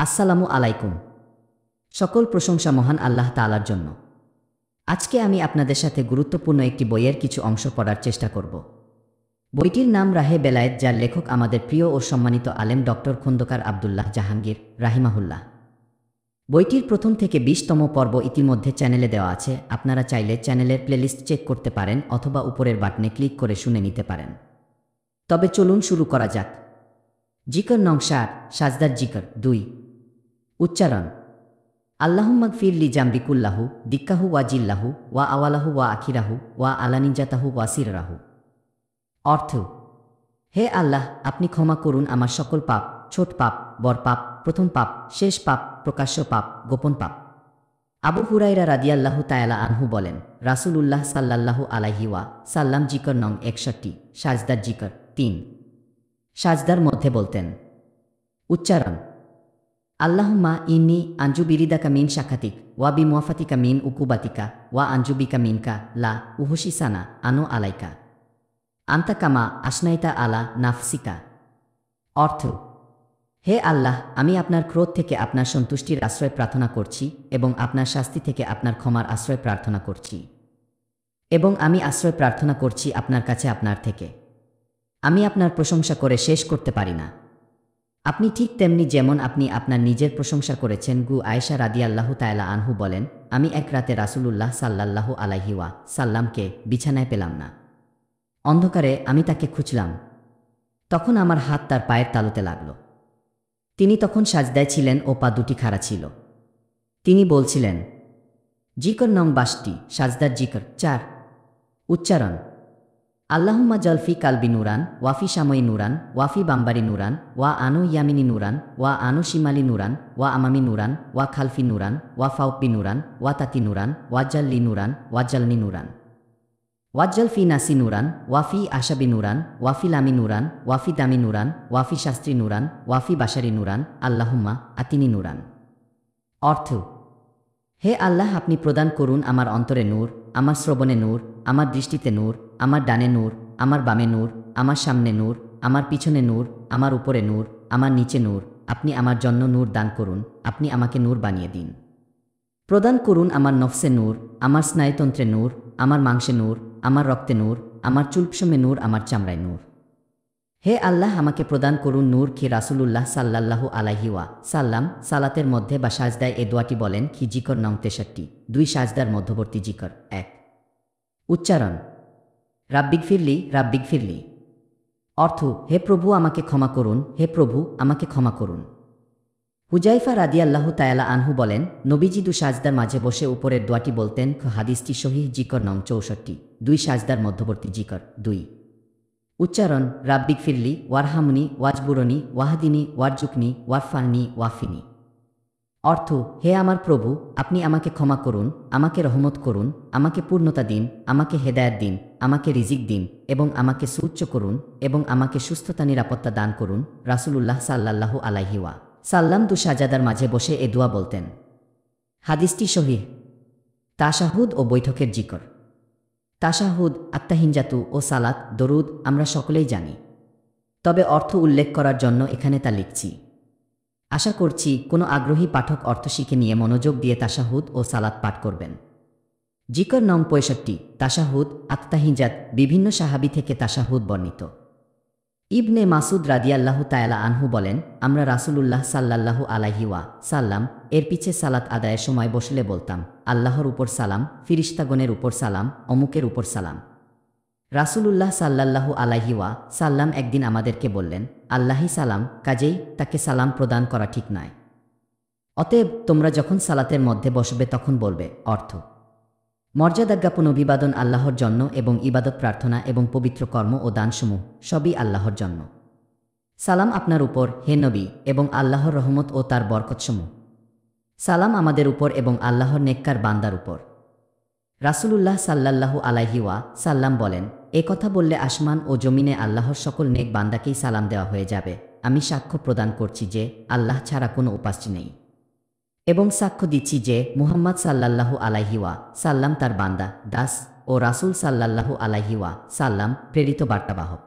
আসসালামু আলাইকুম। সকল প্রশংসা মহান আল্লাহ তাআলার জন্য। আজকে আমি আপনাদের সাথে গুরুত্বপূর্ণ একটি বইয়ের কিছু অংশ পড়ার চেষ্টা করব। বইটির নাম রাহে বেলায়েত, যার লেখক আমাদের প্রিয় ও সম্মানিত আলেম ডক্টর খন্দকার আব্দুল্লাহ জাহাঙ্গীর রাহিমাহুল্লাহ। বইটির প্রথম থেকে ২০তম পর্ব ইতিমধ্যে চ্যানেলে দেওয়া আছে। আপনারা চাইলে চ্যানেলের প্লেলিস্ট চেক করতে পারেন অথবা উপরের বাটনে ক্লিক করে শুনে নিতে পারেন। তবে চলুন শুরু করা যাক। জিকর নং ৭, সাজদার জিকর ২। উচ্চারণ: আল্লাহুম্মাগফির লি জামবি কুল্লাহু দিক্কাহু ওয়া জিল্লাহু ওয়া আওয়ালাহু ওয়া আখিরাহু ওয়া আলানিজাতাহু ওয়া সিররাহু। অর্থ: হে আল্লাহ, আপনি ক্ষমা করুন আমার সকল পাপ, ছোট পাপ, বড় পাপ, প্রথম পাপ, শেষ পাপ, প্রকাশ্য পাপ, গোপন পাপ। আবু হুরায়রা রাদিয়াল্লাহু তাআলা আনহু বলেন, রাসূলুল্লাহ সাল্লাল্লাহু আলাইহি ওয়া সাল্লাম জিকর নং ৬১, সাজদার জিকর ৩, সাজদার মধ্যে বলতেন। উচ্চারণ: আল্লাহুম্মা ইন্নী আনজু বিরিদাকা মিন শাখাতিক ওয়া বিমুয়াফাতিকা মিন উকুবাতিকা ওয়া আনজুবিকা মিনকা লা উহসি সানা আনো আলাইকা আন্তা কামা আসনাইতা আলা নাফসিকা। অর্থ: হে আল্লাহ, আমি আপনার ক্রোধ থেকে আপনার সন্তুষ্টির আশ্রয় প্রার্থনা করছি এবং আপনার শাস্তি থেকে আপনার ক্ষমার আশ্রয় প্রার্থনা করছি। এবং আমি আশ্রয় প্রার্থনা করছি আপনার কাছে আপনার থেকে। আমি আপনার প্রশংসা করে শেষ করতে পারি না। আপনি ঠিক তেমনি যেমন আপনি আপনার নিজের প্রশংসা করেছেন। আয়েশা রাদিয়াল্লাহু তাআলা আনহু বলেন, আমি এক রাতে রাসূলুল্লাহ সাল্লাল্লাহু আলাইহি ওয়া সাল্লামকে বিছানায় পেলাম না। অন্ধকারে আমি তাকে খুঁজলাম। তখন আমার হাত তার পায়ের তালুতে লাগল। তিনি তখন সাজদায় ছিলেন ও পা দুটি খাড়া ছিল। তিনি বলছিলেন। জিকর নং ৬২, সাজদার জিকর ৪। উচ্চারণ: আল্লাহুম্মা জলফি কালবি নুরান ওয়াফি শামই নুরান ওয়াফি বাম্বারি নুরান ওয়া আনো ইয়ামিনি নুরান ওয়া আনো শিমালি নুরান ওয়া আমামি নুরান ওয়া খালফি নুরান ওয়া ফাউকি নুরান ওয়া তাতি নুরান ওয়াজ্জাল্লি নুরান ওয়াজ্জালনি নুরান ওয়াজ্জাল ফি নাসি নুরান ওয়াফি আশাবি নুরান ওয়াফি লামি নুরান ওয়াফি দামি নুরান ওয়াফি শাস্ত্রী নুরান ওয়াফি বাশারি নুরান আল্লাহুম্মা আতিনি নুরান। অর্থ: হে আল্লাহ, আপনি প্রদান করুন আমার অন্তরে নূর, আমার শ্রবণে নূর, আমার দৃষ্টিতে নূর, আমার ডানে নূর, আমার বামে নূর, আমার সামনে নূর, আমার পিছনে নূর, আমার উপরে নূর, আমার নিচে নূর। আপনি আমার জন্য নূর দান করুন, আপনি আমাকে নূর বানিয়ে দিন। প্রদান করুন আমার নফসে নূর, আমার স্নায়ুতন্ত্রে নূর, আমার মাংসে নূর, আমার রক্তে নূর, আমার চুলপশমে নূর, আমার চামড়ায় নূর। হে আল্লাহ, আমাকে প্রদান করুন নূর। কি রাসূলুল্লাহ সাল্লাল্লাহু আলাইহি ওয়া সাল্লাম সালাতের মধ্যে বা সাজদায় এ দোয়াটি বলেন। কি জিকর নং ৬৩, ২, সাজদার মধ্যবর্তী জিকর ১। উচ্চারণ: রাব্বিগফিরলি রাব্বিগফিরলি। অর্থ: হে প্রভু, আমাকে ক্ষমা করুন, হে প্রভু, আমাকে ক্ষমা করুন। হুজাইফা রাদিয়াল্লাহু তাআলা আনহু বলেন, নবীজি দু সাজদার মাঝে বসে উপরের দোয়াটি বলতেন। হাদিসটি সহিহ। জিকর নং ৬৪, ২, সাজদার মধ্যবর্তী জিকর ২। উচ্চারণ: রাব্বিগফিরলি ওয়ারহামনি ওয়াজবুরনি ওয়াহদিনী ওয়ারজুকনি ওয়ারফানি ওয়াফিনি। অর্থ: হে আমার প্রভু, আপনি আমাকে ক্ষমা করুন, আমাকে রহমত করুন, আমাকে পূর্ণতা দিন, আমাকে হেদায়েত দিন, আমাকে রিজিক দিন এবং আমাকে সুউচ্চ করুন এবং আমাকে সুস্থতা নিরাপত্তা দান করুন। রাসূলুল্লাহ সাল্লাল্লাহু আলাইহি ওয়া সাল্লাম দু সাজাদার মাঝে বসে এ দোয়া বলতেন। হাদিসটি সহিহ। তাশাহুদ ও বৈঠকের জিকর। তাশাহুদ, আত্তাহিনজাতু ও সালাত, দরুদ আমরা সকলেই জানি। তবে অর্থ উল্লেখ করার জন্য এখানে তা লিখছি। আশা করছি কোনো আগ্রহী পাঠক অর্থ শিখে নিয়ে মনোযোগ দিয়ে তাশাহুদ ও সালাত পাঠ করবেন। জিকর নং ৬৫, তাশাহুদ, আত্তাহিনজাত। বিভিন্ন সাহাবী থেকে তাশাহুদ বর্ণিত। ইবনে মাসুদ রাদিয়াল্লাহু তাআলা আনহু বলেন, আমরা রাসূলুল্লাহ সাল্লাল্লাহু আলাইহি ওয়া সাল্লাম এর পিছে সালাত আদায়ের সময় বসলে বলতাম, আল্লাহর উপর সালাম, ফিরিশতাগণের উপর সালাম, অমুকের উপর সালাম। রাসূলুল্লাহ সাল্লাল্লাহু আলাইহি ওয়া সাল্লাম একদিন আমাদেরকে বললেন, আল্লাহই সালাম, কাজেই তাকে সালাম প্রদান করা ঠিক নয়। অতএব তোমরা যখন সালাতের মধ্যে বসবে তখন বলবে। অর্থ: মর্যাদাজ্ঞাপন অভিবাদন আল্লাহর জন্য এবং ইবাদত, প্রার্থনা এবং পবিত্র কর্ম ও দানসমূহ সবই আল্লাহর জন্য। সালাম আপনার উপর, হে নবী, এবং আল্লাহর রহমত ও তার বরকতসমূহ। সালাম আমাদের উপর এবং আল্লাহর নেককার বান্দার উপর। রাসূলুল্লাহ সাল্লাল্লাহু আলাইহি ওয়া সাল্লাম বলেন, এ কথা বললে আসমান ও জমিনে আল্লাহর সকল নেক বান্দাকেই সালাম দেওয়া হয়ে যাবে। আমি সাক্ষ্য প্রদান করছি যে আল্লাহ ছাড়া কোনো উপাস্য নেই এবং সাক্ষ্য দিচ্ছি যে মুহাম্মদ সাল্লাল্লাহু আলাইহি ওয়া সাল্লাম তার বান্দা, দাস ও রাসূল সাল্লাল্লাহু আলাইহি ওয়া সাল্লাম প্রেরিত বার্তাবাহক।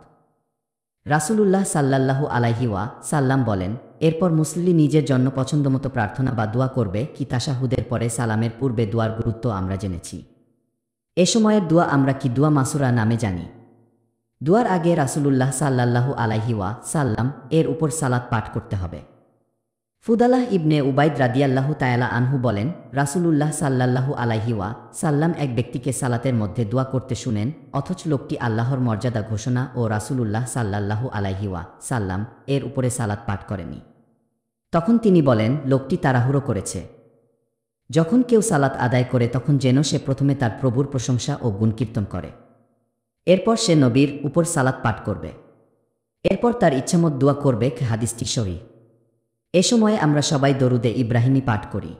রাসূলুল্লাহ সাল্লাল্লাহু আলাইহি সাল্লাম বলেন, এরপর মুসল্লি নিজের জন্য পছন্দমতো প্রার্থনা বা দোয়া করবে কি তাশাহুদের পরে সালামের পূর্বে দোয়ার গুরুত্ব আমরা জেনেছি। এ সময়ের দোয়া আমরা কি দোয়া মাসুরা নামে জানি। দোয়ার আগে রাসূলুল্লাহ সাল্লাল্লাহু আলাইহি সাল্লাম এর উপর সালাত পাঠ করতে হবে। ফুদালাহ ইবনে উবাইদ রাদিয়াল্লাহু তাআলা আনহু বলেন, রাসূলুল্লাহ সাল্লাল্লাহু আলাইহি সাল্লাম এক ব্যক্তিকে সালাতের মধ্যে দোয়া করতে শুনেন, অথচ লোকটি আল্লাহর মর্যাদা ঘোষণা ও রাসূলুল্লাহ সাল্লাল্লাহু আলাইহি সাল্লাম এর উপরে সালাত পাঠ করেনি। তখন তিনি বলেন, লোকটি তাড়াহুড়ো করেছে। যখন কেউ সালাত আদায় করে তখন যেন সে প্রথমে তার প্রভুর প্রশংসা ও গুণকীর্তন করে, এরপর সে নবীর উপর সালাত পাঠ করবে, এরপর তার ইচ্ছামত দোয়া করবে। হাদিসটি সহিহ। এ সময়ে আমরা সবাই দরুদে ইব্রাহিমী পাঠ করি।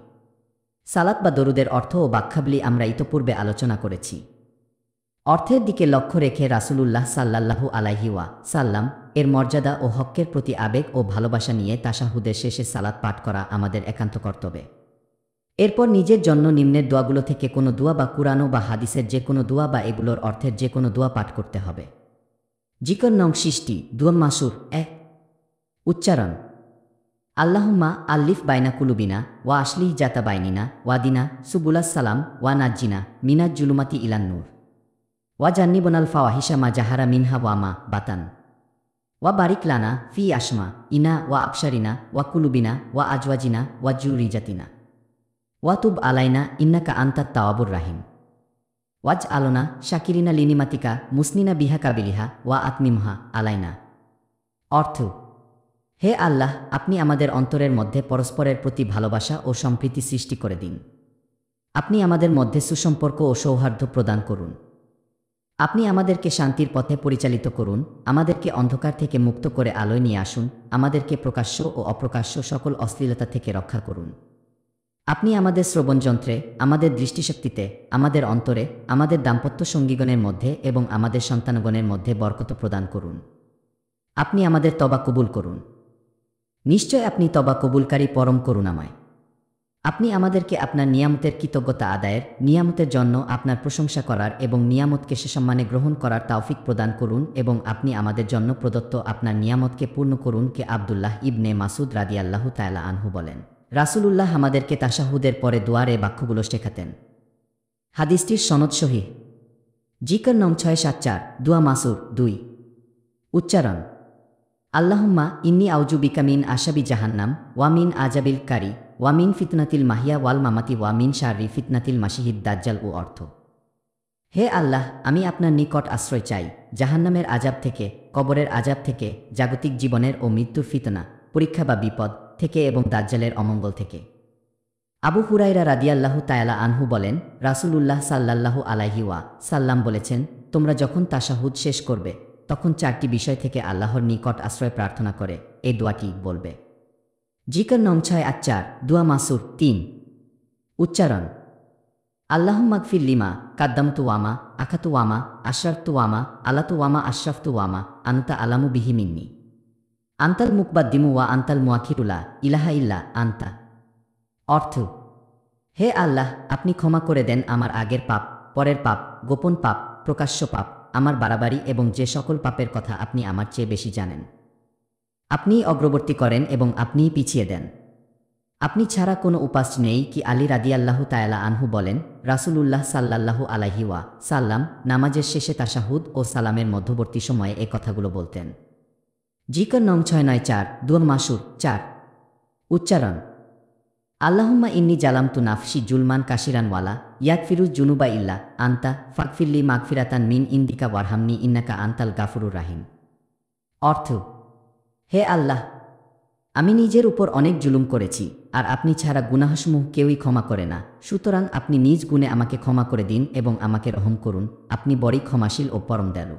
সালাত বা দরুদের অর্থ ও ব্যাখ্যাবলী আমরা ইতপূর্বে আলোচনা করেছি। অর্থের দিকে লক্ষ্য রেখে রাসূলুল্লাহ সাল্লাল্লাহু আলাইহি সাল্লাম এর মর্যাদা ও হক্কের প্রতি আবেগ ও ভালোবাসা নিয়ে তাশাহুদের শেষে সালাত পাঠ করা আমাদের একান্ত কর্তব্য। এরপর নিজের জন্য নিম্নের দোয়াগুলো থেকে কোনো দোয়া বা কুরআন বা হাদিসের যে কোনো দোয়া বা এগুলোর অর্থের যে কোনো দোয়া পাঠ করতে হবে। জিকর নং 60 দোয়া মাসুর 1। উচ্চারণ: আল্লাহুম্মা আল্লিফ বাইনা কুলুবিনা ওয়া আসলিহ জাতা বাইনিনা ওয়াদিনা সুবুলাস সালাম ওয়া নাজ্জিনা মিনাজ জুলুমাতি ইলান নূর ওয়া জান্নিবনাল ফাওয়াহিশা মা জাহারা মিনহা ওয়া মা বাতান ওয়া বারিক লানা ফি আসমা ইনা ওয়া আবসারিনা ওয়া কুলুবিনা ওয়া আজওয়াজিনা ওয়া জুরিজাতিনা ওয়া তুব আলাইনা ইন্নাকা আনতাত তাওয়াবুর রাহিম ওয়াজ আলোনা শাকিরিনা লিনিমাতিকা মুসনিনা বিহা কাবিলিহা ওয়া আতমিমহা আলাইনা। অর্থ: হে আল্লাহ, আপনি আমাদের অন্তরের মধ্যে পরস্পরের প্রতি ভালোবাসা ও সম্প্রীতি সৃষ্টি করে দিন। আপনি আমাদের মধ্যে সুসম্পর্ক ও সৌহার্দ্য প্রদান করুন। আপনি আমাদেরকে শান্তির পথে পরিচালিত করুন। আমাদেরকে অন্ধকার থেকে মুক্ত করে আলোয় নিয়ে আসুন। আমাদেরকে প্রকাশ্য ও অপ্রকাশ্য সকল অশ্লীলতা থেকে রক্ষা করুন। আপনি আমাদের শ্রবণযন্ত্রে, আমাদের দৃষ্টিশক্তিতে, আমাদের অন্তরে, আমাদের দাম্পত্য সঙ্গীগণের মধ্যে এবং আমাদের সন্তানগণের মধ্যে বরকত প্রদান করুন। আপনি আমাদের তওবা কবুল করুন। নিশ্চয় আপনি তওবা কবুলকারী পরম করুণাময়। আপনি আমাদেরকে আপনার নিয়ামতের কৃতজ্ঞতা আদায়ের, নিয়ামতের জন্য আপনার প্রশংসা করার এবং নিয়ামতকে সে সম্মানে গ্রহণ করার তৌফিক প্রদান করুন এবং আপনি আমাদের জন্য প্রদত্ত আপনার নিয়ামতকে পূর্ণ করুন। কে আব্দুল্লাহ ইবনে মাসুদ রাদিয়াল্লাহু তাআলা আনহু বলেন, রাসূলুল্লাহ আমাদেরকে তাশাহুদের পরে দোয়ার এ বাক্যগুলো শেখাতেন। হাদিসটির সনদ সহিহ। জিকর নং 674 দোয়া মাসুর 2। উচ্চারণ: আল্লাহুম্মা ইন্নী আউযু বিকা মিন আশাবি জাহান্নাম ওয়া মিন আজাবিল কারি ওয়া মিন ফিতনাতিল মাহিয়া ওয়াল মামাতি ওয়া মিন শাররি ফিতনাতিল মাসিহিদ দাজ্জাল। ও অর্থ: হে আল্লাহ, আমি আপনার নিকট আশ্রয় চাই জাহান্নামের আজাব থেকে, কবরের আজাব থেকে, জাগতিক জীবনের ও মৃত্যুর ফিতনা, পরীক্ষা বা বিপদ থেকে এবং দাজ্জালের অমঙ্গল থেকে। আবু হুরায়রা রাদিয়াল্লাহু তাআলা আনহু বলেন, রাসূলুল্লাহ সাল্লাল্লাহু আলাইহি সাল্লাম বলেছেন, তোমরা যখন তাশাহুদ শেষ করবে তখন 4টি বিষয় থেকে আল্লাহর নিকট আশ্রয় প্রার্থনা করে এই দোয়াটি বলবে। জিকর নং 684 দোয়া মাসুর 3। উচ্চারণ: আল্লাহুম্মা গফির লিমা কাদ্দামতু ওয়ামা আখাতু ওয়ামা আশরাফতু ওয়ামা আলাতু ওয়ামা আশরাফতু ওয়ামা আনতা আলামু বিহি মিন্নি আনতাল মুকবাদ্দিমু ওয়া আনতাল মুআখিরু লা ইলাহা ইল্লা আনতা। অর্থ: হে আল্লাহ, আপনি ক্ষমা করে দেন আমার আগের পাপ, পরের পাপ, গোপন পাপ, প্রকাশ্য পাপ, আমার বাড়াবাড়ি এবং যে সকল পাপের কথা আপনি আমার চেয়ে বেশি জানেন। আপনিই অগ্রবর্তী করেন এবং আপনিই পিছিয়ে দেন। আপনি ছাড়া কোনো উপাস্য নেই। কি আলী রাদিয়াল্লাহু তাআলা আনহু বলেন, রাসূলুল্লাহ সাল্লাল্লাহু আলাইহি সাল্লাম নামাজের শেষে তাশাহুদ ও সালামের মধ্যবর্তী সময়ে এ কথাগুলো বলতেন। জিকর নং 694 দোয়া মাসুর 4। উচ্চারণ: আল্লাহুম্মা ইন্নী জালামতু নাফসি জুলমান কাশিরান ওয়ালা ইয়াগফিরুজ জুনুবা ইল্লা আনতা ফাগফিরলি মাগফিরাতান মিন ইনদিকা ওয়ারহামনি ইন্নাকা আনতাল গাফুরুর রাহিম। অর্থ: হে আল্লাহ, আমি নিজের উপর অনেক জুলুম করেছি আর আপনি ছাড়া গুনাহসমূহ কেউই ক্ষমা করে না, সুতরাং আপনি নিজ গুণে আমাকে ক্ষমা করে দিন এবং আমাকে রহম করুন। আপনি বড়ই ক্ষমাশীল ও পরম দয়ালু।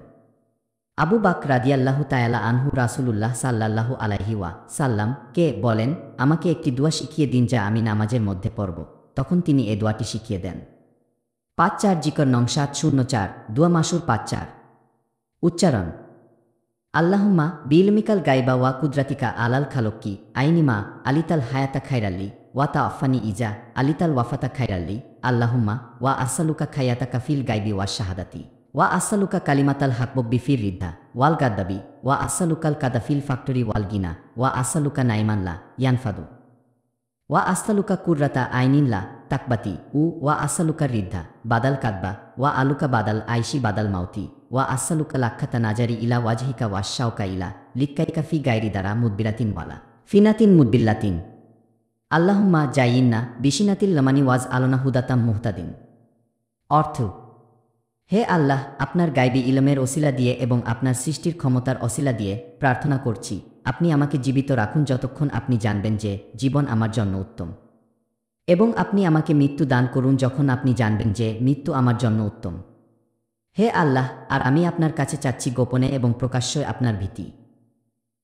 আবু বকর রাদিয়াল্লাহু তাআলা আনহু রাসূলুল্লাহ সাল্লাল্লাহু আলাইহি সাল্লাম কে বলেন, আমাকে একটি দোয়া শিখিয়ে দিন যা আমি নামাজের মধ্যে পড়ব। তখন তিনি এ দোয়াটি শিখিয়ে দেন। 5-4 জিকর নং 704 দোয়া মাসুর 5-4। উচ্চারণ: আল্লাহুম্মা বিইলমিকাল গায়বা ওয়া কুদরাতিকা আলাল খালকি আইনিমা আলিতাল হায়াতা খায়রাল্লি ওয়া তাআফানি ইজা আলিতাল ওয়াফাতা খায়রাল্লি আল্লাহুম্মা ওয়া আসআলুকা খায়াতাকা ফিল গায়বি ওয়াশ শাহাদাতি ওয়া আসসালুকা কালিমাতাল হাকবব্বি ফির রিদ্ধা ওয়াল গাদ্দাবি ওয়া আসসালুকাল কাদাফিল ফ্যাক্টরি ওয়াল গিনা ওয়া আসসালুকা নাইমানলা ইয়ানফাদু ওয়া আসসালুকা কুর্রাতা আইনিনলা তাকবাতি ওয়া আসসালুকা রিদ্ধা বাদাল কাদবা ওয়া আলুকা বাদাল আইশি বাদাল মাউতি ওয়া আসসালুকা লাক্ষাতা নাজারি ইলা ওয়াজহিকা ওয়াশাউকা ইলা লিক্কাইকা ফি গাইরি দ্বারা মুদবিরাতিন ওয়ালা ফিনাতিন মুদবিল্লাতিন আল্লাহুম্মা জাইন্না বিশিনাতিল লামানি ওয়াজ আলোনা হুদাতাম মুহতাদিন। অর্থ: হে আল্লাহ, আপনার গায়বী ইলমের ওসিলা দিয়ে এবং আপনার সৃষ্টির ক্ষমতার ওসিলা দিয়ে প্রার্থনা করছি, আপনি আমাকে জীবিত রাখুন যতক্ষণ আপনি জানবেন যে জীবন আমার জন্য উত্তম, এবং আপনি আমাকে মৃত্যু দান করুন যখন আপনি জানবেন যে মৃত্যু আমার জন্য উত্তম। হে আল্লাহ, আর আমি আপনার কাছে চাচ্ছি গোপনে এবং প্রকাশ্যে আপনার ভীতি,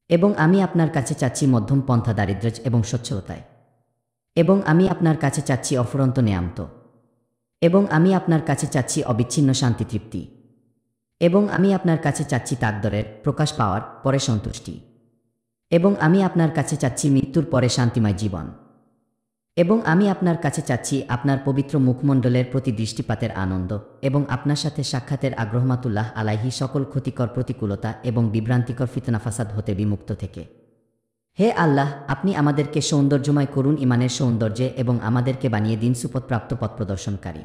এবং আমি আপনার কাছে চাচ্ছি মধ্যম পন্থা দারিদ্র্য এবং সচ্ছলতায়, এবং আমি আপনার কাছে চাচ্ছি অফুরন্ত নেয়ামত, এবং আমি আপনার কাছে চাচ্ছি অবিচ্ছিন্ন শান্তি তৃপ্তি, এবং আমি আপনার কাছে চাচ্ছি তাকদরের প্রকাশ পাওয়ার পরে সন্তুষ্টি, এবং আমি আপনার কাছে চাচ্ছি মৃত্যুর পরে শান্তিময় জীবন, এবং আমি আপনার কাছে চাচ্ছি আপনার পবিত্র মুখমণ্ডলের প্রতি দৃষ্টিপাতের আনন্দ এবং আপনার সাথে সাক্ষাতের আগ্রহমাতুল্লাহ আলাইহি সকল ক্ষতিকর প্রতিকূলতা এবং বিভ্রান্তিকর ফিতনা ফাসাদ হতে বিমুক্ত থেকে। হে আল্লাহ, আপনি আমাদেরকে সৌন্দর্যময় করুন ইমানের সৌন্দর্যে এবং আমাদেরকে বানিয়ে দিন সুপথপ্রাপ্ত পথ প্রদর্শনকারী।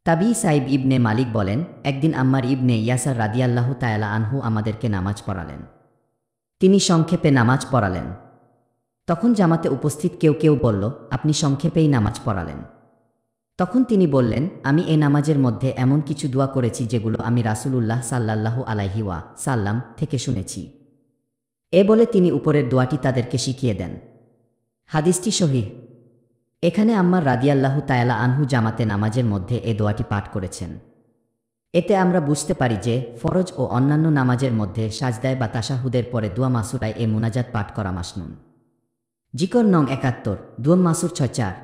তাবি সাইব ইবনে মালিক বলেন, একদিন আম্মার ইবনে ইয়াসার রাদিয়াল্লাহু তাআলা আনহু আমাদেরকে নামাজ পড়ালেন। তিনি সংক্ষেপে নামাজ পড়ালেন। তখন জামাতে উপস্থিত কেউ কেউ বলল, আপনি সংক্ষেপেই নামাজ পড়ালেন। তখন তিনি বললেন, আমি এ নামাজের মধ্যে এমন কিছু দোয়া করেছি যেগুলো আমি রাসূলুল্লাহ সাল্লাল্লাহু আলাইহি ওয়াসাল্লাম থেকে শুনেছি। এ বলে তিনি উপরের দোয়াটি তাদেরকে শিখিয়ে দেন। হাদিসটি সহিহ। এখানে আম্মার রাদিয়াল্লাহু তাআলা আনহু জামাতে নামাজের মধ্যে এ দোয়াটি পাঠ করেছেন। এতে আমরা বুঝতে পারি যে ফরজ ও অন্যান্য নামাজের মধ্যে সাজদায় বা তাশাহুদের পরে দোয়া মাসুরায় এ মুনাজাত পাঠ করা মাসনুন। জিকর নং ৭১, দোয়া মাসুর ৬-৪।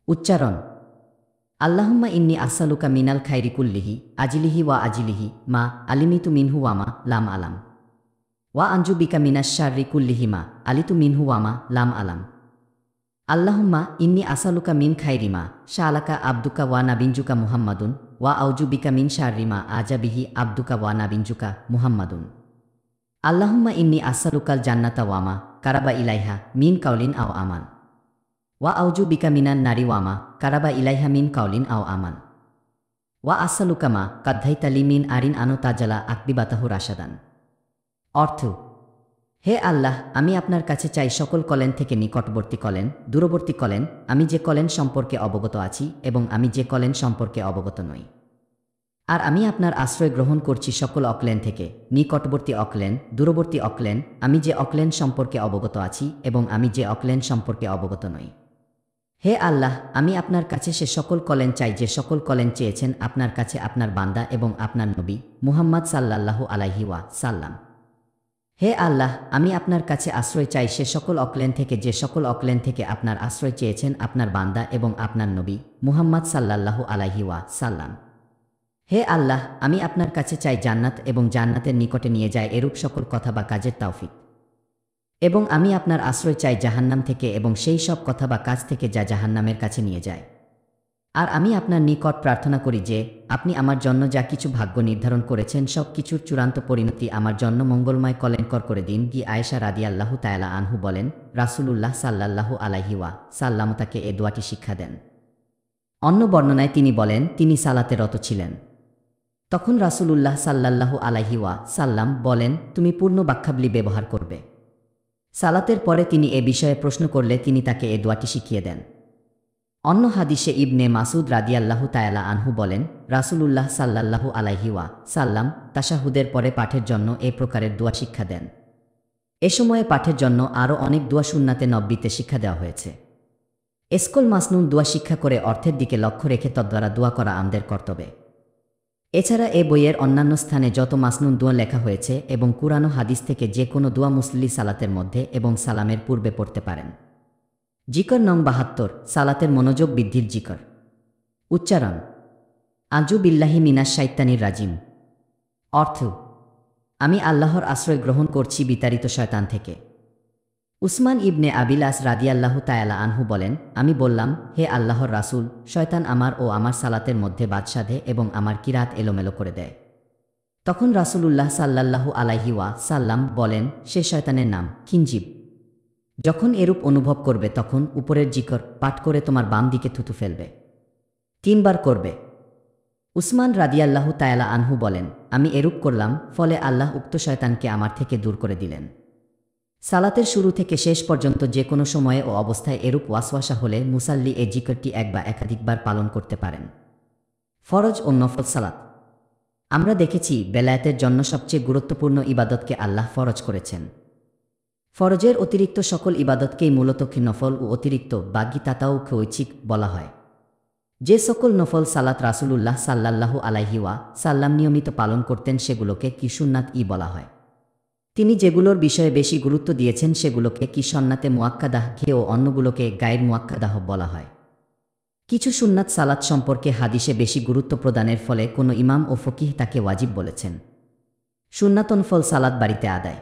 উচ্চারণ: আল্লাহুম্মা ইন্নী আসসালুকা মিনাল খাইরি কুল্লিহি আজিলিহি ওয়া আজিলিহি মা আলিমিতু মিনহু ওয়ামা লাম আলাম ওয়া আনজু বিকা মিনাশ শাররি কুল্লিহি মা আলিতু মিনহু ওয়ামা লাম আলাম। আল্লাহুম্মা ইন্নী আসালুকা মিন খাইরিমা শাআলাকা আবদুকা ওয়া নাবিনজুকা মুহাম্মাদুন ওয়া আউজু বিকা মিন শাররিমা আজাবিহি আবদুকা ওয়া নাবিনজুকা মুহাম্মাদুন। আল্লাহুম্মা ইন্নী আসসালুকাল জান্নাতা ওয়ামা কারাবা ইলাইহা মিন কাউলিন আও আমান ওয়া আউজু বিকা মিনান নারি ওয়ামা কারাবা ইলাইহা মিন কাউলিন আও আমান ওয়া আসসালুকা মা কাদ্ধাইতালি মিন আরিন আনো তাজালা আকবিবাতাহু রাশাদান। অর্থ: হে আল্লাহ, আমি আপনার কাছে চাই সকল কলেন থেকে নিকটবর্তী কলেন, দূরবর্তী কলেন, আমি যে কলেন সম্পর্কে অবগত আছি এবং আমি যে কলেন সম্পর্কে অবগত নই। আর আমি আপনার আশ্রয় গ্রহণ করছি সকল অকলেন থেকে, নিকটবর্তী অকলেন, দূরবর্তী অকলেন, আমি যে অকলেন সম্পর্কে অবগত আছি এবং আমি যে অকলেন সম্পর্কে অবগত নই। হে আল্লাহ, আমি আপনার কাছে সে সকল কলেন চাই যে সকল কলেন চেয়েছেন আপনার কাছে আপনার বান্দা এবং আপনার নবী মুহাম্মদ সাল্লাল্লাহু আলাইহি ওয়াসাল্লাম। হে আল্লাহ, আমি আপনার কাছে আশ্রয় চাই সে সকল অকলেন থেকে যে সকল অকলেন থেকে আপনার আশ্রয় চেয়েছেন আপনার বান্দা এবং আপনার নবী মুহাম্মদ সাল্লাল্লাহু আলাইহি ওয়াসাল্লাম। হে আল্লাহ, আমি আপনার কাছে চাই জান্নাত এবং জান্নাতের নিকটে নিয়ে যায় এরূপ সকল কথা বা কাজের তৌফিক, এবং আমি আপনার আশ্রয় চাই জাহান্নাম থেকে এবং সেই সব কথা বা কাজ থেকে যা জাহান্নামের কাছে নিয়ে যায়। আর আমি আপনার নিকট প্রার্থনা করি যে আপনি আমার জন্য যা কিছু ভাগ্য নির্ধারণ করেছেন সব কিছুর চূড়ান্ত পরিণতি আমার জন্য মঙ্গলময় কল্যাণকর করে দিন। কি আয়েশা রাদিয়াল্লাহু তাআলা আনহু বলেন, রাসূলুল্লাহ সাল্লাল্লাহু আলাইহি ওয়াসাল্লাম তাকে এ দোয়াটি শিক্ষা দেন। অন্য বর্ণনায় তিনি বলেন, তিনি সালাতে রত ছিলেন। তখন রাসূলুল্লাহ সাল্লাল্লাহু আলাইহি ওয়াসাল্লাম বলেন, তুমি পূর্ণ বাক্যাবলী ব্যবহার করবে। সালাতের পরে তিনি এ বিষয়ে প্রশ্ন করলে তিনি তাকে এ দোয়াটি শিখিয়ে দেন। অন্য হাদিসে ইবনে মাসুদ রাদিয়াল্লাহু তাআলা আনহু বলেন, রাসূলুল্লাহ সাল্লাল্লাহু আলাইহি ওয়াসাল্লাম তাশাহুদের পরে পাঠের জন্য এ প্রকারের দোয়া শিক্ষা দেন। এ সময়ে পাঠের জন্য আরও অনেক দোয়া সুন্নাতে নব্বীতে শিক্ষা দেওয়া হয়েছে। এসকল মাসনুন দোয়া শিক্ষা করে অর্থের দিকে লক্ষ্য রেখে তদ্বারা দোয়া করা আমাদের কর্তব্য। এছাড়া এ বইয়ের অন্যান্য স্থানে যত মাসনুন দোয়া লেখা হয়েছে এবং কুরআন ও হাদিস থেকে যে কোনো দোয়া মুসল্লি সালাতের মধ্যে এবং সালামের পূর্বে পড়তে পারেন। জিকর নং ৭২, সালাতের মনোযোগ বৃদ্ধির জিকর। উচ্চারণ: আজু বিল্লাহি মিনাশ শাইতানির রাজিম। অর্থ: আমি আল্লাহর আশ্রয় গ্রহণ করছি বিতাড়িত শয়তান থেকে। উসমান ইবনে আবিলাস রাদিয়াল্লাহু তাআলা আনহু বলেন, আমি বললাম, হে আল্লাহর রাসূল, শয়তান আমার ও আমার সালাতের মধ্যে বাদসাধে এবং আমার কিরাত এলোমেলো করে দেয়। তখন রাসূলুল্লাহ সাল্লাল্লাহু আলাইহি ওয়াসাল্লাম বলেন, সে শয়তানের নাম খিনজিব। যখন এরূপ অনুভব করবে তখন উপরের জিকর পাঠ করে তোমার বাম দিকে থুতু ফেলবে। 3 বার করবে। উসমান রাদিয়াল্লাহু তাআলা আনহু বলেন, আমি এরূপ করলাম, ফলে আল্লাহ উক্ত শয়তানকে আমার থেকে দূর করে দিলেন। সালাতের শুরু থেকে শেষ পর্যন্ত যে কোনো সময়ে ও অবস্থায় এরূপ ওয়াসওয়াসা হলে মুসাল্লি এই জিকরটি এক বা একাধিকবার পালন করতে পারেন। ফরজ ও নফল সালাত। আমরা দেখেছি বেলায়েতের জন্য সবচেয়ে গুরুত্বপূর্ণ ইবাদতকে আল্লাহ ফরজ করেছেন। ফরজের অতিরিক্ত সকল ইবাদতকেই মূলত নফল ও অতিরিক্ত বাগ্যিতাতাওকে ঐচ্ছিক বলা হয়। যে সকল নফল সালাত রাসূলুল্লাহ সাল্লাল্লাহু আলাইহি ওয়াসাল্লাম নিয়মিত পালন করতেন সেগুলোকে কি সুন্নাত-ই বলা হয়। তিনি যেগুলোর বিষয়ে বেশি গুরুত্ব দিয়েছেন সেগুলোকে কি সুন্নাতে মুআক্কাদাহ ও অন্যগুলোকে গায়র মুআক্কাদাহ বলা হয়। কিছু সুন্নাত সালাত সম্পর্কে হাদিসে বেশি গুরুত্ব প্রদানের ফলে কোনো ইমাম ও ফকিহ তাকে ওয়াজিব বলেছেন। সুন্নাত নফল সালাত বাড়িতে আদায়।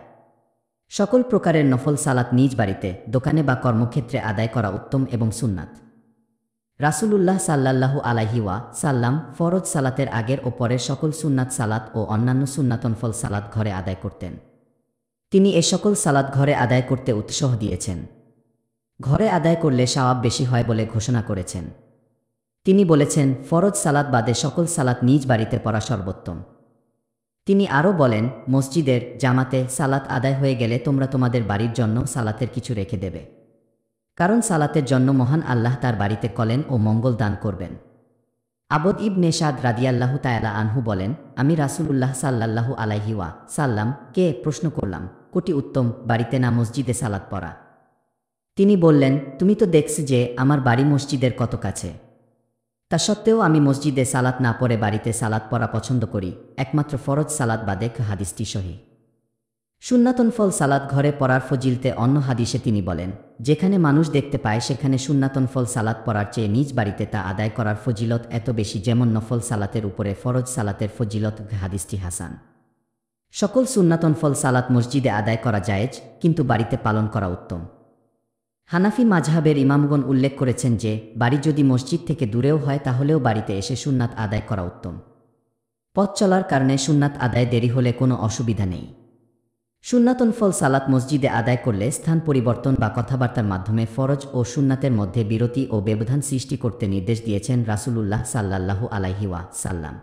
সকল প্রকারের নফল সালাত নিজ বাড়িতে, দোকানে বা কর্মক্ষেত্রে আদায় করা উত্তম এবং সুন্নাত। রাসূলুল্লাহ সাল্লাল্লাহু আলাইহি ওয়াসাল্লাম ফরজ সালাতের আগের ও পরের সকল সুন্নাত সালাত ও অন্যান্য সুন্নাত নফল সালাত ঘরে আদায় করতেন। তিনি এ সকল সালাত ঘরে আদায় করতে উৎসাহ দিয়েছেন। ঘরে আদায় করলে সওয়াব বেশি হয় বলে ঘোষণা করেছেন। তিনি বলেছেন, ফরজ সালাত বাদে সকল সালাত নিজ বাড়িতে পড়া সর্বোত্তম। তিনি আরও বলেন, মসজিদের জামাতে সালাত আদায় হয়ে গেলে তোমরা তোমাদের বাড়ির জন্য সালাতের কিছু রেখে দেবে, কারণ সালাতের জন্য মহান আল্লাহ তার বাড়িতে কলেন ও মঙ্গল দান করবেন। আবদ ইবনে সাদ রাদিয়াল্লাহু তাআলা আনহু বলেন, আমি রাসূলুল্লাহ সাল্লাল্লাহু আলাইহি ওয়াসাল্লাম কে প্রশ্ন করলাম, কোটি উত্তম, বাড়িতে না মসজিদে সালাত পড়া? তিনি বললেন, তুমি তো দেখছি যে আমার বাড়ি মসজিদের কত কাছে। তা সত্ত্বেও আমি মসজিদে সালাত না পড়ে বাড়িতে সালাত পড়া পছন্দ করি, একমাত্র ফরজ সালাত বাদে। হাদিসটি সহিহ। সুন্নাত নফল সালাত ঘরে পড়ার ফজিলতে অন্য হাদিসে তিনি বলেন, যেখানে মানুষ দেখতে পায় সেখানে সুন্নাত নফল সালাত পড়ার চেয়ে নিজ বাড়িতে তা আদায় করার ফজিলত এত বেশি যেমন নফল সালাতের উপরে ফরজ সালাতের ফজিলত। হাদিসটি হাসান। সকল সুন্নাত নফল সালাত মসজিদে আদায় করা জায়েজ, কিন্তু বাড়িতে পালন করা উত্তম। হানাফি মাযহাবের ইমামগণ উল্লেখ করেছেন যে বাড়ি যদি মসজিদ থেকে দূরেও হয় তাহলেও বাড়িতে এসে সুন্নাত আদায় করা উত্তম। পথ চলার কারণে সুন্নাত আদায় দেরি হলে কোনো অসুবিধা নেই। সুন্নাত নফল সালাত মসজিদে আদায় করলে স্থান পরিবর্তন বা কথাবার্তার মাধ্যমে ফরজ ও সুন্নাতের মধ্যে বিরতি ও ব্যবধান সৃষ্টি করতে নির্দেশ দিয়েছেন রাসূলুল্লাহ সাল্লাল্লাহু আলাইহি ওয়াসাল্লাম।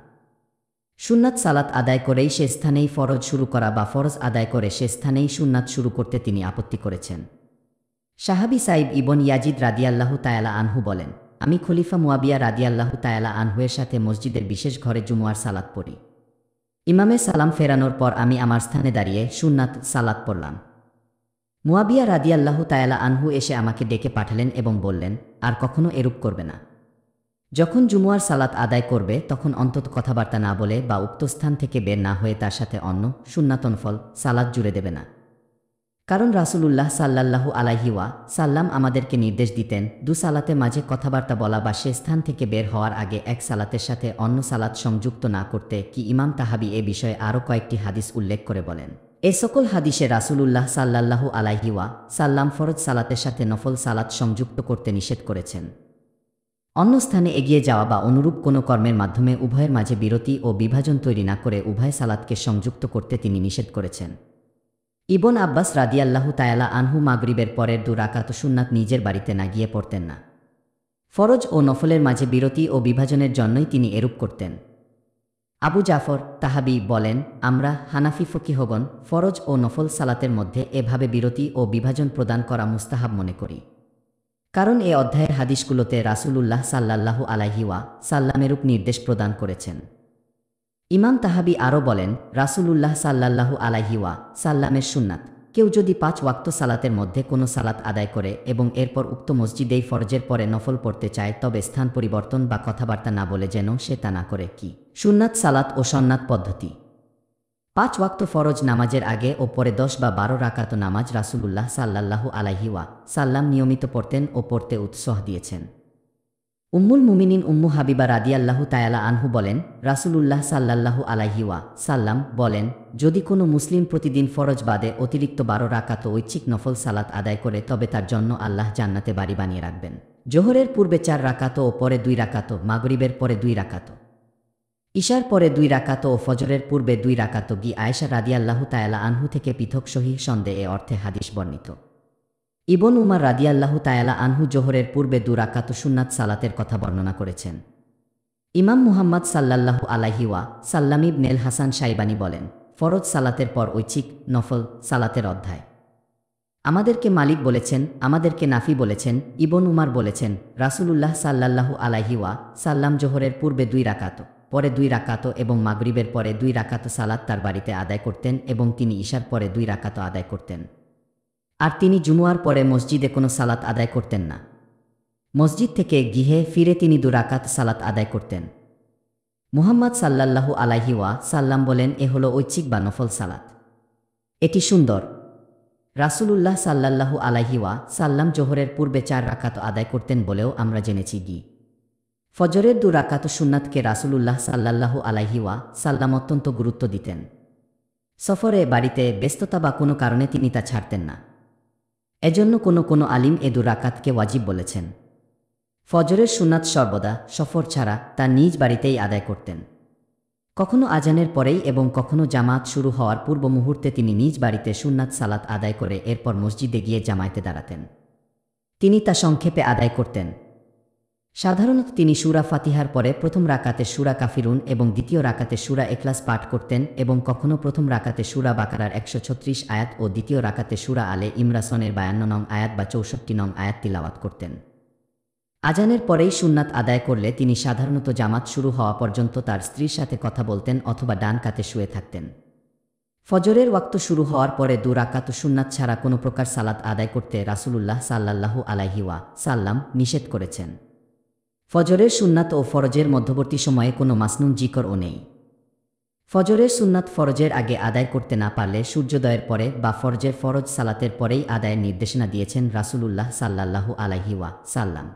সুন্নাত সালাত আদায় করেই সে স্থানেই ফরজ শুরু করা বা ফরজ আদায় করে সে স্থানেই সুন্নাত শুরু করতে তিনি আপত্তি করেছেন। সাহাবী সাইব ইবন ইয়াজিদ রাদিয়াল্লাহু তাআলা আনহু বলেন, আমি খলিফা মুয়াবিয়া রাদিয়াল্লাহু তাআলা আনহুয়ের সাথে মসজিদের বিশেষ ঘরে জুমুয়ার সালাত পড়ি। ইমামের সালাম ফেরানোর পর আমি আমার স্থানে দাঁড়িয়ে সুন্নাত সালাত পড়লাম। মুয়াবিয়া রাদিয়াল্লাহু তাআলা আনহু এসে আমাকে ডেকে পাঠালেন এবং বললেন, আর কখনো এরূপ করবে না। যখন জুমুয়ার সালাত আদায় করবে তখন অন্তত কথাবার্তা না বলে বা উক্ত স্থান থেকে বের না হয়ে তার সাথে অন্য সুন্নাত নফল সালাত জুড়ে দেবে না। কারণ রাসূলুল্লাহ সাল্লাল্লাহু আলাইহি ওয়াসাল্লাম আমাদেরকে নির্দেশ দিতেন, দু সালাতের মাঝে কথাবার্তা বলা বা সে স্থান থেকে বের হওয়ার আগে এক সালাতের সাথে অন্য সালাত সংযুক্ত না করতে। কি ইমাম তাহাবী এ বিষয়ে আরও কয়েকটি হাদিস উল্লেখ করে বলেন, এ সকল হাদিসে রাসূলুল্লাহ সাল্লাল্লাহু আলাইহি ওয়াসাল্লাম ফরজ সালাতের সাথে নফল সালাত সংযুক্ত করতে নিষেধ করেছেন। অন্য স্থানে এগিয়ে যাওয়া বা অনুরূপ কোনো কর্মের মাধ্যমে উভয়ের মাঝে বিরতি ও বিভাজন তৈরি না করে উভয় সালাতকে সংযুক্ত করতে তিনি নিষেধ করেছেন। ইবন আব্বাস রাদিয়াল্লাহু তাআলা আনহু মাগরিবের পরের 2 রাকাত সুন্নাত নিজের বাড়িতে না গিয়ে পড়তেন না। ফরজ ও নফলের মাঝে বিরতি ও বিভাজনের জন্যই তিনি এরূপ করতেন। আবু জাফর তাহাবী বলেন, আমরা হানাফি ফকিহগণ ফরজ ও নফল সালাতের মধ্যে এভাবে বিরতি ও বিভাজন প্রদান করা মুস্তাহাব মনে করি, কারণ এ অধ্যায়ের হাদিসগুলোতে রাসূলুল্লাহ সাল্লাল্লাহু আলাইহি ওয়াসাল্লাম এরূপ নির্দেশ প্রদান করেছেন। ইমাম তাহাবী আরও বলেন, রাসূলুল্লাহ সাল্লাল্লাহু আলাইহি ওয়াসাল্লামের সুন্নাত, কেউ যদি 5 ওয়াক্ত সালাতের মধ্যে কোনো সালাত আদায় করে এবং এরপর উক্ত মসজিদেই ফরজের পরে নফল পড়তে চায় তবে স্থান পরিবর্তন বা কথাবার্তা না বলে যেন সে তা না করে। কি সুন্নাত সালাত ও সন্ন্যাত পদ্ধতি। 5 ওয়াক্ত ফরজ নামাজের আগে ও পরে 10 বা 12 রাকাত নামাজ রাসূলুল্লাহ সাল্লাল্লাহু আলাইহি ওয়াসাল্লাম নিয়মিত পড়তেন ও পড়তে উৎসাহ দিয়েছেন। উম্মুল মুমিনিন উম্মু হাবিবা রাদিয়াল্লাহু তাআলা আনহু বলেন, রাসূলুল্লাহ সাল্লাল্লাহু আলাইহি ওয়াসাল্লাম বলেন, যদি কোনো মুসলিম প্রতিদিন ফরজ বাদে অতিরিক্ত 12 রাকাত ঐচ্ছিক নফল সালাত আদায় করে তবে তার জন্য আল্লাহ জান্নাতে বাড়ি বানিয়ে রাখবেন। জোহরের পূর্বে 4 রাকাত ও পরে 2 রাকাত, মাগরিবের পরে 2 রাকাত, ইশার পরে 2 রাকাত ও ফজরের পূর্বে 2 রাকাত। আয়েশা রাদিয়াল্লাহু তাআলা আনহু থেকে পৃথক সহিহ সন্দেহে অর্থে হাদিস বর্ণিত। ইবন উমার রাদিয়াল্লাহু তাআলা আনহু জোহরের পূর্বে 2 রাকাত সুন্নাত সালাতের কথা বর্ণনা করেছেন। ইমাম মুহাম্মদ সাল্লাল্লাহু আলাইহি ওয়াসাল্লাম ইবনুল হাসান শাইবানি বলেন, ফরজ সালাতের পর ঐচ্ছিক নফল সালাতের অধ্যায়। আমাদেরকে মালিক বলেছেন, আমাদেরকে নাফি বলেছেন, ইবন উমার বলেছেন, রাসূলুল্লাহ সাল্লাল্লাহু আলাইহি ওয়াসাল্লাম জোহরের পূর্বে 2 রাকাত, পরে 2 রাকাত এবং মাগরিবের পরে 2 রাকাত সালাত তার বাড়িতে আদায় করতেন এবং তিনি ইশার পরে 2 রাকাত আদায় করতেন। আর তিনি জুমুয়ার পরে মসজিদে কোনো সালাত আদায় করতেন না। মসজিদ থেকে গৃহে ফিরে তিনি 2 রাকাত সালাত আদায় করতেন। মুহাম্মদ সাল্লাল্লাহু আলাইহি ওয়াসাল্লাম বলেন, এ হলো ঐচ্ছিক বা নফল সালাত, এটি সুন্দর। রাসূলুল্লাহ সাল্লাল্লাহু আলাইহি ওয়াসাল্লাম জোহরের পূর্বে 4 রাকাত আদায় করতেন বলেও আমরা জেনেছি। ফজরের 2 রাকাত সুন্নাতকে রাসূলুল্লাহ সাল্লাল্লাহু আলাইহি ওয়াসাল্লাম অত্যন্ত গুরুত্ব দিতেন। সফরে, বাড়িতে, ব্যস্ততা বা কোনো কারণে তিনি তা ছাড়তেন না। এজন্য কোনো আলিম এ 2 রাকাতকে ওয়াজিব বলেছেন। ফজরের সুন্নাত সর্বদা সফর ছাড়া তার নিজ বাড়িতেই আদায় করতেন। কখনো আজানের পরেই এবং কখনো জামাত শুরু হওয়ার পূর্ব মুহূর্তে তিনি নিজ বাড়িতে সুন্নাত সালাত আদায় করে এরপর মসজিদে গিয়ে জামায়াতে দাঁড়াতেন। তিনি তা সংক্ষেপে আদায় করতেন। সাধারণত তিনি সূরা ফাতিহার পরে প্রথম রাকাতে সূরা কাফিরুন এবং দ্বিতীয় রাকাতে সূরা ইখলাস পাঠ করতেন এবং কখনো প্রথম রাকাতে সূরা বাকারার 136 আয়াত ও দ্বিতীয় রাকাতে সূরা আলে ইমরানের 52 নং আয়াত বা 64 নং আয়াত তিলাওয়াত করতেন। আজানের পরেই সুন্নাত আদায় করলে তিনি সাধারণত জামাত শুরু হওয়া পর্যন্ত তার স্ত্রীর সাথে কথা বলতেন অথবা ডান কাতে শুয়ে থাকতেন। ফজরের ওয়াক্ত শুরু হওয়ার পরে 2 রাকাত সুন্নাত ছাড়া কোনো প্রকার সালাত আদায় করতে রাসূলুল্লাহ সাল্লাল্লাহু আলাইহি ওয়াসাল্লাম নিষেধ করেছেন। ফজরের সুন্নাত ও ফরজের মধ্যবর্তী সময়ে কোনো মাসনুন জিকরও নেই। ফজরের সুন্নাত ফরজের আগে আদায় করতে না পারলে সূর্যোদয়ের পরে বা ফরজের ফরজ সালাতের পরেই আদায়ের নির্দেশনা দিয়েছেন রাসূলুল্লাহ সাল্লাল্লাহু আলাইহি ওয়াসাল্লাম।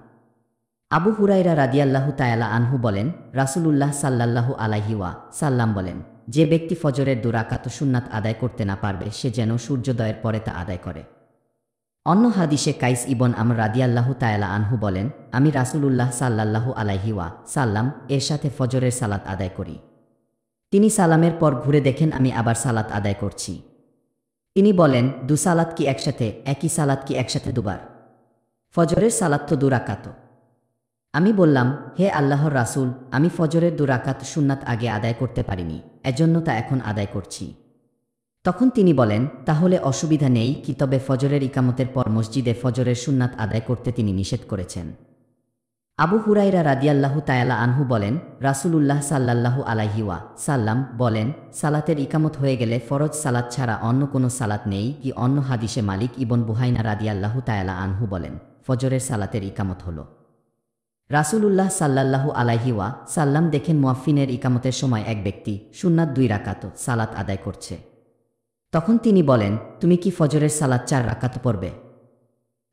আবু হুরায়রা রাদিয়াল্লাহু তাআলা আনহু বলেন, রাসূলুল্লাহ সাল্লাল্লাহু আলাইহি ওয়াসাল্লাম বলেন, যে ব্যক্তি ফজরের 2 রাকাত সুন্নাত আদায় করতে না পারবে সে যেন সূর্যোদয়ের পরে তা আদায় করে। অন্য হাদিসে কাইস ইবন আমর রাদিয়াল্লাহু তাআলা আনহু বলেন, আমি রাসূলুল্লাহ সাল্লাল্লাহু আলাইহি ওয়াসাল্লাম এর সাথে ফজরের সালাত আদায় করি। তিনি সালামের পর ঘুরে দেখেন আমি আবার সালাত আদায় করছি। তিনি বলেন, 2 সালাত কি একসাথে? একই সালাত কি একসাথে 2 বার? ফজরের সালাত তো 2 রাকাত। আমি বললাম, হে আল্লাহর রাসূল, আমি ফজরের 2 রাকাত সুন্নাত আগে আদায় করতে পারিনি, এজন্য তা এখন আদায় করছি। তখন তিনি বলেন, তাহলে অসুবিধা নেই কি? তবে ফজরের ইকামতের পর মসজিদে ফজরের সুন্নাত আদায় করতে তিনি নিষেধ করেছেন। আবু হুরায়রা রাদিয়াল্লাহু তাআলা আনহু বলেন, রাসূলুল্লাহ সাল্লাল্লাহু আলাইহি ওয়াসাল্লাম বলেন, সালাতের ইকামত হয়ে গেলে ফরজ সালাত ছাড়া অন্য কোনো সালাত নেই কি? অন্য হাদিসে মালিক ইবন বুহাইনা রাদিয়াল্লাহু তাআলা আনহু বলেন, ফজরের সালাতের ইকামত হলো। রাসূলুল্লাহ সাল্লাল্লাহু আলাইহি ওয়াসাল্লাম দেখেন মুয়াফফিনের ইকামতের সময় এক ব্যক্তি সুন্নাত 2 রাকাত সালাত আদায় করছে। তখন তিনি বলেন, তুমি কি ফজরের সালাত 4 রাকাত পড়বে?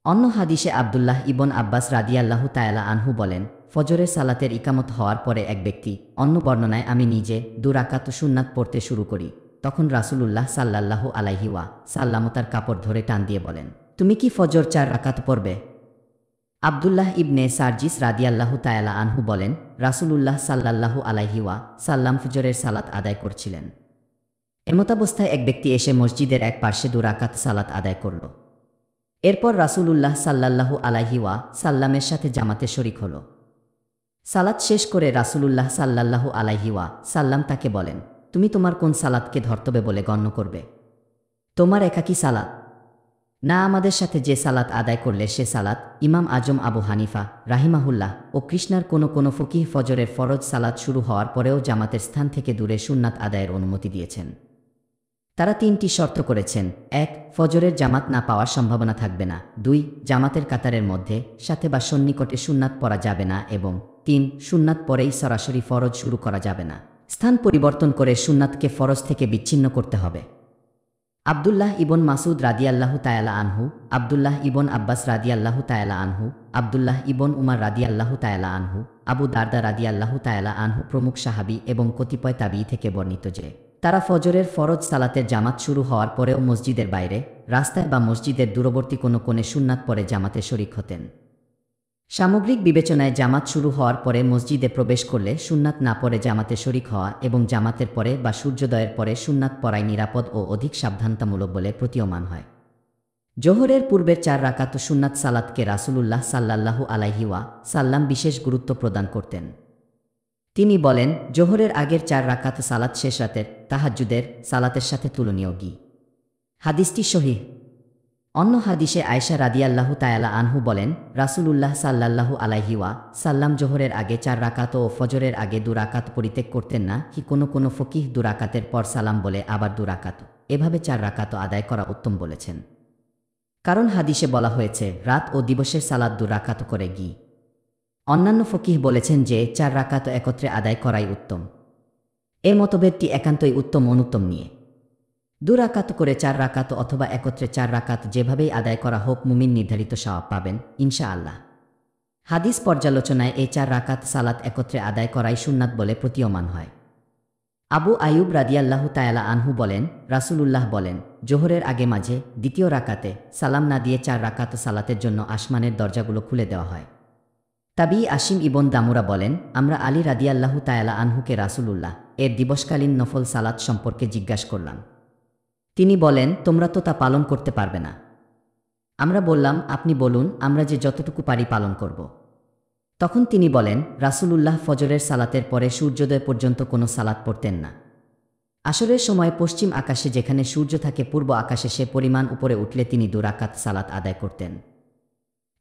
অন্য হাদিসে আব্দুল্লাহ ইবন আব্বাস রাদিয়াল্লাহু তাআলা আনহু বলেন, ফজরের সালাতের ইকামত হওয়ার পরে এক ব্যক্তি, অন্য বর্ণনায় আমি নিজে 2 রাকাত সুন্নাত পড়তে শুরু করি। তখন রাসূলুল্লাহ সাল্লাল্লাহু আলাইহি ওয়াসাল্লাম তার কাপড় ধরে টান দিয়ে বলেন, তুমি কি ফজর 4 রাকাত পড়বে? আব্দুল্লাহ ইবনে সারজিস রাদিয়াল্লাহু তাআলা আনহু বলেন, রাসূলুল্লাহ সাল্লাল্লাহু আলাইহি ওয়াসাল্লাম ফজরের সালাত আদায় করছিলেন। এমতাবস্থায় এক ব্যক্তি এসে মসজিদের এক পার্শ্বে 2 রাকাত সালাত আদায় করল। এরপর রাসূলুল্লাহ সাল্লাল্লাহু আলাইহি ওয়াসাল্লামের সাথে জামাতে শরিক হল। সালাত শেষ করে রাসূলুল্লাহ সাল্লাল্লাহু আলাইহি ওয়াসাল্লাম তাকে বলেন, তুমি তোমার কোন সালাতকে ধর্তব্য বলে গণ্য করবে? তোমার একাকী সালাত, না আমাদের সাথে যে সালাত আদায় করলে সে সালাত? ইমাম আজম আবু হানিফা রাহিমাহুল্লাহ ও কৃষ্ণার কোনো ফকিহ ফজরের ফরজ সালাত শুরু হওয়ার পরেও জামাতের স্থান থেকে দূরে সুন্নাত আদায়ের অনুমতি দিয়েছেন। তারা 3টি শর্ত করেছেন: 1. ফজরের জামাত না পাওয়ার সম্ভাবনা থাকবে না, 2. জামাতের কাতারের মধ্যে সাথে বা সন্নিকটে সুন্নাত পড়া যাবে না, এবং 3. সুন্নাত পরেই সরাসরি ফরজ শুরু করা যাবে না, স্থান পরিবর্তন করে সুন্নাতকে ফরজ থেকে বিচ্ছিন্ন করতে হবে। আব্দুল্লাহ ইবন মাসুদ রাদিয়াল্লাহু তাআলা আনহু, আব্দুল্লাহ ইবন আব্বাস রাদিয়াল্লাহু তাআলা আনহু, আব্দুল্লাহ ইবন উমার রাদিয়াল্লাহু তাআলা আনহু, আবু দারদা রাদিয়াল্লাহু তাআলা আনহু প্রমুখ সাহাবী এবং কতিপয় তাবিঈ থেকে বর্ণিত যে তারা ফজরের ফরজ সালাতের জামাত শুরু হওয়ার পরেও মসজিদের বাইরে, রাস্তায় বা মসজিদের দূরবর্তী কোনো কোণে সুন্নাত পরে জামাতে শরিক হতেন। সামগ্রিক বিবেচনায় জামাত শুরু হওয়ার পরে মসজিদে প্রবেশ করলে সুন্নাত না পড়ে জামাতে শরিক হওয়া এবং জামাতের পরে বা সূর্যোদয়ের পরে সুন্নাত পড়াই নিরাপদ ও অধিক সাবধানতামূলক বলে প্রতীয়মান হয়। জোহরের পূর্বের 4 রাকাত সুন্নাত সালাতকে রাসূলুল্লাহ সাল্লাল্লাহু আলাইহি ওয়াসাল্লাম বিশেষ গুরুত্ব প্রদান করতেন। তিনি বলেন, জোহরের আগের 4 রাকাত সালাত শেষ রাতের তাহাজ্জুদের সালাতের সাথে তুলনীয়। হাদিসটি সহিহ। অন্য হাদিসে আয়েশা রাদিয়াল্লাহু তাআলা আনহু বলেন, রাসূলুল্লাহ সাল্লাল্লাহু আলাইহি ওয়াসাল্লাম জোহরের আগে 4 রাকাত ও ফজরের আগে 2 রাকাত পরিত্যাগ করতেন না। কি কোনো ফকিহ 2 রাকাতের পর সালাম বলে আবার 2 রাকাত এভাবে 4 রাকাত আদায় করা উত্তম বলেছেন। কারণ হাদিসে বলা হয়েছে রাত ও দিবসের সালাত 2 রাকাত করে। অন্যান্য ফকিহ বলেছেন যে 4 রাকাত একত্রে আদায় করাই উত্তম। এ মতভেদটি একান্তই উত্তম অনুত্তম নিয়ে। 2 রাকাত করে 4 রাকাত অথবা একত্রে 4 রাকাত যেভাবেই আদায় করা হোক মুমিন নির্ধারিত সওয়াব পাবেন ইনশাআল্লাহ। হাদিস পর্যালোচনায় এই 4 রাকাত সালাত একত্রে আদায় করাই সুন্নাত বলে প্রতীয়মান হয়। আবু আয়ুব রাদিয়াল্লাহু তাআলা আনহু বলেন, রাসূলুল্লাহ বলেন, জোহরের আগে মাঝে দ্বিতীয় রাকাতে সালাম না দিয়ে 4 রাকাত সালাতের জন্য আসমানের দরজাগুলো খুলে দেওয়া হয়। তাবী আসিম ইবন দামুরা বলেন, আমরা আলী রাদিয়াল্লাহু তাআলা আনহুকে রাসূলুল্লাহ এর দিবসকালীন নফল সালাত সম্পর্কে জিজ্ঞাসা করলাম। তিনি বলেন, তোমরা তো তা পালন করতে পারবে না। আমরা বললাম, আপনি বলুন, আমরা যে যতটুকু পারি পালন করব। তখন তিনি বলেন, রাসূলুল্লাহ ফজরের সালাতের পরে সূর্যোদয় পর্যন্ত কোনো সালাত পড়তেন না। আসরের সময় পশ্চিম আকাশে যেখানে সূর্য থাকে পূর্ব আকাশে সে পরিমাণ উপরে উঠলে তিনি 2 রাকাত সালাত আদায় করতেন।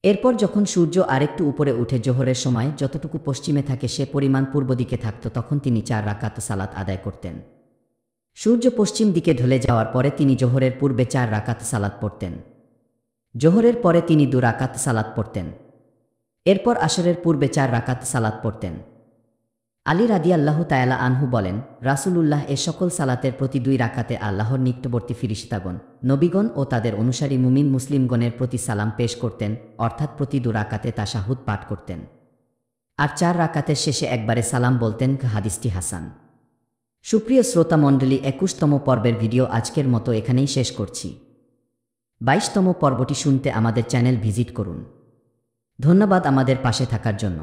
এরপর যখন সূর্য আরেকটু উপরে উঠে জোহরের সময় যতটুকু পশ্চিমে থাকে সে পরিমাণ পূর্ব দিকে থাকত তখন তিনি 4 রাকাত সালাত আদায় করতেন। সূর্য পশ্চিম দিকে ঢলে যাওয়ার পরে তিনি জোহরের পূর্বে 4 রাকাত সালাত পড়তেন। জোহরের পরে তিনি 2 রাকাত সালাত পড়তেন। এরপর আসরের পূর্বে 4 রাকাত সালাত পড়তেন। আলী রাদিয়াল্লাহু তাআলা আনহু বলেন, রাসূলুল্লাহ এ সকল সালাতের প্রতি 2 রাকাতে আল্লাহর নিকটবর্তী ফিরিশতাগণ, নবীগণ ও তাদের অনুসারী মুমিন মুসলিমগণের প্রতি সালাম পেশ করতেন, অর্থাৎ প্রতি 2 রাকাতে তাশাহুদ পাঠ করতেন। আর 4 রাকাতের শেষে একবারে সালাম বলতেন। হাদিসটি হাসান। সুপ্রিয় শ্রোতামণ্ডলী, 21তম পর্বের ভিডিও আজকের মতো এখানেই শেষ করছি। 22তম পর্বটি শুনতে আমাদের চ্যানেল ভিজিট করুন। ধন্যবাদ আমাদের পাশে থাকার জন্য।